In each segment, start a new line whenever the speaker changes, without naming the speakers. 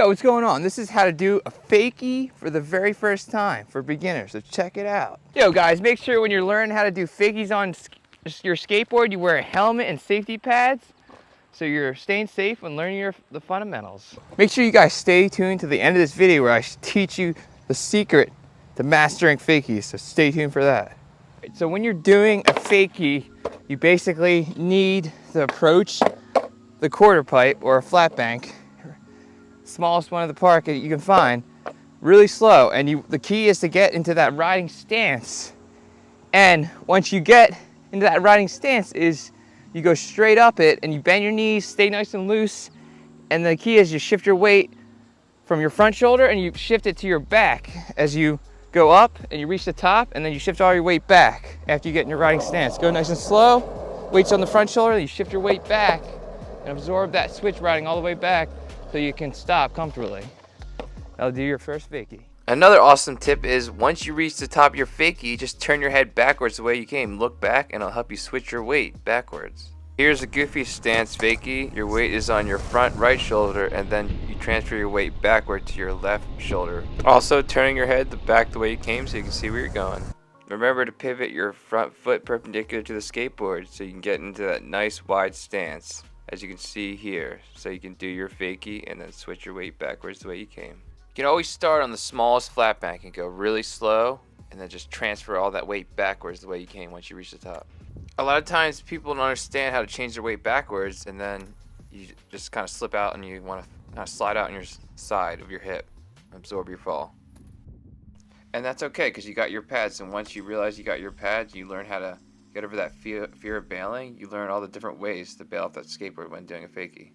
Yo, what's going on? This is how to do a fakie for the very first time for beginners, so check it out. Yo guys, make sure when you're learning how to do fakies on your skateboard, you wear a helmet and safety pads so you're staying safe when learning the fundamentals. Make sure you guys stay tuned to the end of this video where I teach you the secret to mastering fakies, so stay tuned for that. So when you're doing a fakie, you basically need to approach the quarter pipe or a flat bank, smallest one in the park that you can find, really slow, and the key is to get into that riding stance. And once you get into that riding stance is you go straight up it and you bend your knees, stay nice and loose, and the key is you shift your weight from your front shoulder and you shift it to your back as you go up and you reach the top, and then you shift all your weight back after you get in your riding stance. Go nice and slow, weights on the front shoulder, then you shift your weight back and absorb that switch riding all the way back so you can stop comfortably. That'll do your first fakie. Another awesome tip is once you reach the top of your fakie, just turn your head backwards the way you came. Look back and it'll help you switch your weight backwards. Here's a goofy stance fakie. Your weight is on your front right shoulder and then you transfer your weight backward to your left shoulder. Also turning your head back the way you came so you can see where you're going. Remember to pivot your front foot perpendicular to the skateboard so you can get into that nice wide stance, as you can see here, so you can do your fakie and then switch your weight backwards the way you came. You can always start on the smallest flat bank and go really slow and then just transfer all that weight backwards the way you came once you reach the top. A lot of times people don't understand how to change their weight backwards, and then you just kind of slip out and you want to kind of slide out on your side of your hip, absorb your fall. And that's okay because you got your pads, and once you realize you got your pads, you learn how to get over that fear of bailing. You learn all the different ways to bail off that skateboard when doing a fakie.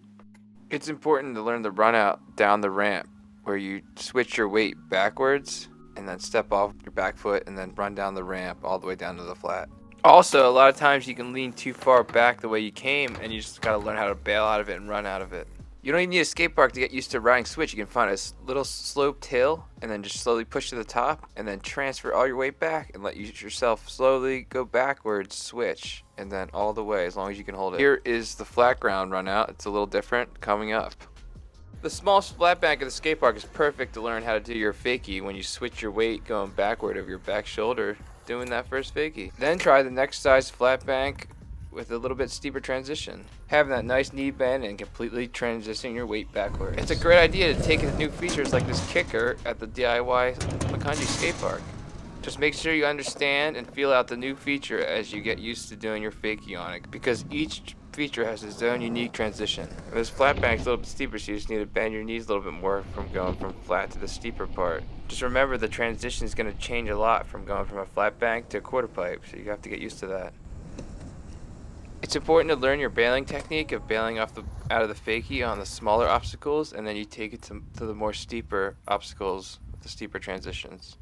It's important to learn the run out down the ramp where you switch your weight backwards and then step off your back foot and then run down the ramp all the way down to the flat. Also, a lot of times you can lean too far back the way you came and you just gotta learn how to bail out of it and run out of it. You don't even need a skate park to get used to riding switch. You can find a little sloped hill and then just slowly push to the top and then transfer all your weight back and let yourself slowly go backwards, switch, and then all the way as long as you can hold it. Here is the flat ground run out. It's a little different coming up. The small flat bank of the skate park is perfect to learn how to do your fakie when you switch your weight going backward of your back shoulder doing that first fakie. Then try the next size flat bank with a little bit steeper transition. Having that nice knee bend and completely transitioning your weight backwards. It's a great idea to take in new features like this kicker at the DIY Makanji skate park. Just make sure you understand and feel out the new feature as you get used to doing your fakie on it, because each feature has its own unique transition. This flat bank's a little bit steeper, so you just need to bend your knees a little bit more from going from flat to the steeper part. Just remember the transition is going to change a lot from going from a flat bank to a quarter pipe, so you have to get used to that. It's important to learn your bailing technique of bailing out of the fakie on the smaller obstacles, and then you take it to the more steeper obstacles with the steeper transitions.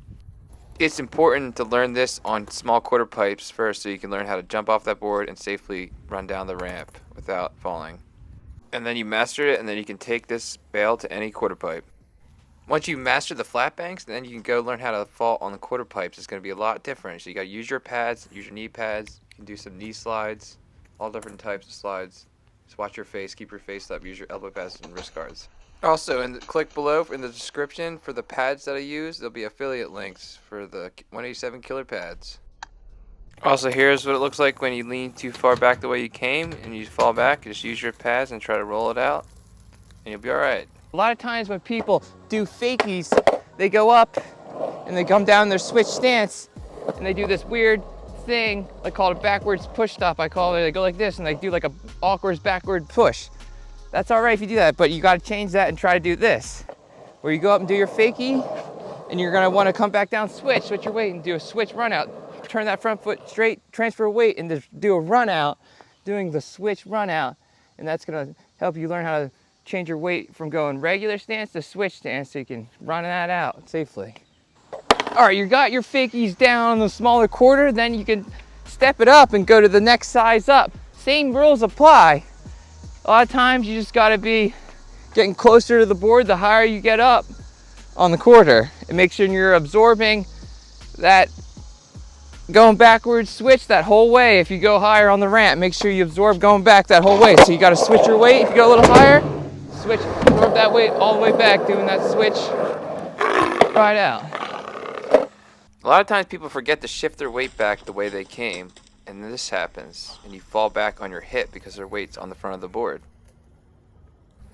It's important to learn this on small quarter pipes first so you can learn how to jump off that board and safely run down the ramp without falling. And then you master it, and then you can take this bail to any quarter pipe. Once you master the flat banks, then you can go learn how to fall on the quarter pipes. It's going to be a lot different. So you got to use your pads, use your knee pads. You can do some knee slides, all different types of slides. Just watch your face, keep your face up, use your elbow pads and wrist guards. Also, click below in the description for the pads that I use. There'll be affiliate links for the 187 killer pads. Also, here's what it looks like when you lean too far back the way you came and you fall back. You just use your pads and try to roll it out, and you'll be all right. A lot of times when people do fakies, they go up and they come down their switch stance and they do this weird thing, I call it a backwards push stop. I call it, they go like this and they do like a awkward backward push. That's all right if you do that, but you got to change that and try to do this, where you go up and do your fakie, and you're going to want to come back down, switch your weight, and do a switch run out. Turn that front foot straight, transfer weight, and just do a run out, doing the switch run out, and that's going to help you learn how to change your weight from going regular stance to switch stance so you can run that out safely. All right, you got your fakies down on the smaller quarter, then you can step it up and go to the next size up. Same rules apply. A lot of times you just gotta be getting closer to the board the higher you get up on the quarter. And make sure you're absorbing that going backwards switch that whole way. If you go higher on the ramp, make sure you absorb going back that whole way. So you gotta switch your weight. If you go a little higher, switch, absorb that weight all the way back, doing that switch right out. A lot of times people forget to shift their weight back the way they came, and this happens, and you fall back on your hip because their weight's on the front of the board.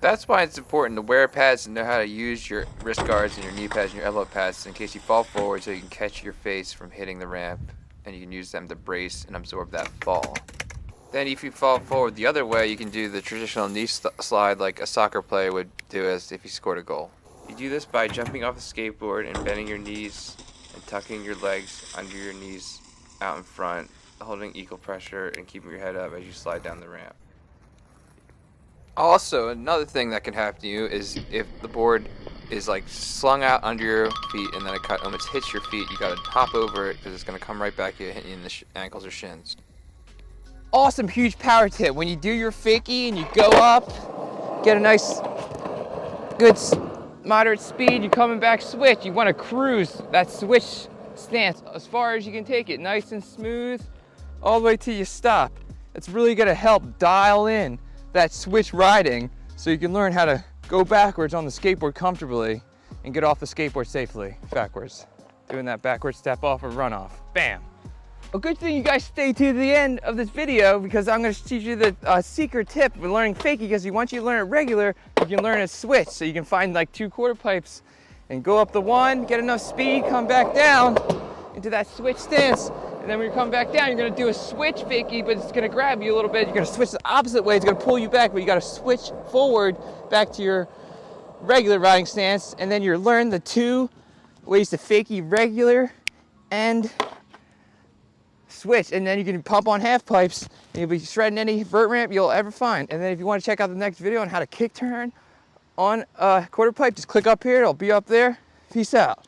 That's why it's important to wear pads and know how to use your wrist guards and your knee pads and your elbow pads in case you fall forward, so you can catch your face from hitting the ramp, and you can use them to brace and absorb that fall. Then if you fall forward the other way, you can do the traditional knee slide like a soccer player would do as if he scored a goal. You do this by jumping off the skateboard and bending your knees and tucking your legs under your knees out in front, holding equal pressure and keeping your head up as you slide down the ramp. Also, another thing that can happen to you is if the board is like slung out under your feet and then it almost hits your feet, you gotta hop over it because it's gonna come right back at you, hitting you in the ankles or shins. Awesome, huge power tip. When you do your fakie and you go up, get a nice, good, moderate speed, you're coming back switch. You wanna cruise that switch stance as far as you can take it, nice and smooth, all the way till you stop. It's really gonna help dial in that switch riding so you can learn how to go backwards on the skateboard comfortably and get off the skateboard safely backwards. Doing that backward step off or run off. Bam. A good thing you guys stay to the end of this video because I'm going to teach you the secret tip for learning fakie, because once you learn it regular, you can learn it switch. So you can find like 2 quarter pipes and go up the one, get enough speed, come back down into that switch stance. And then when you come back down, you're gonna do a switch fakie, but it's gonna grab you a little bit. You're gonna switch the opposite way. It's gonna pull you back, but you gotta switch forward back to your regular riding stance. And then you learn the 2 ways to fakie regular and switch. And then you can pump on half pipes and you'll be shredding any vert ramp you'll ever find. And then if you wanna check out the next video on how to kick turn on a quarter pipe, just click up here. It'll be up there. Peace out.